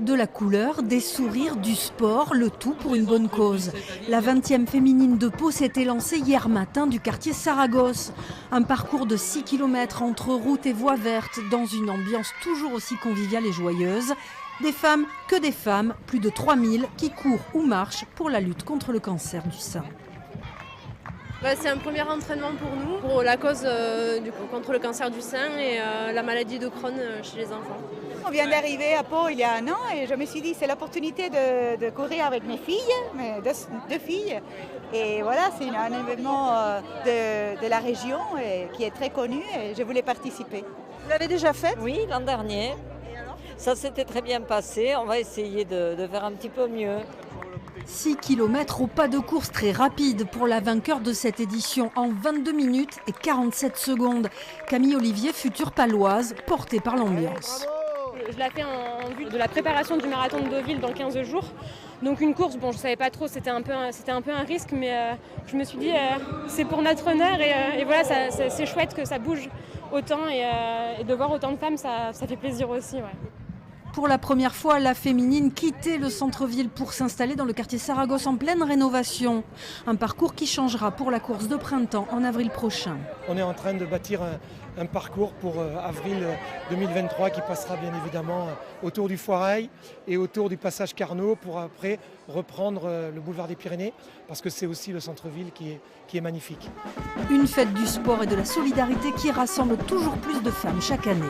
De la couleur, des sourires, du sport, le tout pour une bonne cause. La 20e féminine de Pau s'était lancée hier matin du quartier Saragosse. Un parcours de 6 km entre route et voies vertes dans une ambiance toujours aussi conviviale et joyeuse. Des femmes que des femmes, plus de 3000 qui courent ou marchent pour la lutte contre le cancer du sein. C'est un premier entraînement pour nous, pour la cause contre le cancer du sein et la maladie de Crohn chez les enfants. On vient d'arriver à Pau il y a un an et je me suis dit c'est l'opportunité de courir avec mes filles, mes deux filles. Et voilà, c'est un événement de la région qui est très connu et je voulais participer. Vous l'avez déjà fait? Oui, l'an dernier. Ça s'était très bien passé. On va essayer de faire un petit peu mieux. 6 km au pas de course très rapide pour la vainqueur de cette édition en 22 minutes et 47 secondes. Camille Olivier, future paloise, portée par l'ambiance. Je l'ai fait en vue de la préparation du marathon de Deauville dans 15 jours. Donc une course, je ne savais pas trop, c'était un peu un risque, mais je me suis dit c'est pour notre honneur et voilà, c'est chouette que ça bouge autant et de voir autant de femmes, ça fait plaisir aussi. Ouais. Pour la première fois, la féminine quittait le centre-ville pour s'installer dans le quartier Saragosse en pleine rénovation. Un parcours qui changera pour la course de printemps en avril prochain. On est en train de bâtir un parcours pour avril 2023 qui passera bien évidemment autour du Foirail et autour du passage Carnot pour après reprendre le boulevard des Pyrénées parce que c'est aussi le centre-ville qui est magnifique. Une fête du sport et de la solidarité qui rassemble toujours plus de femmes chaque année.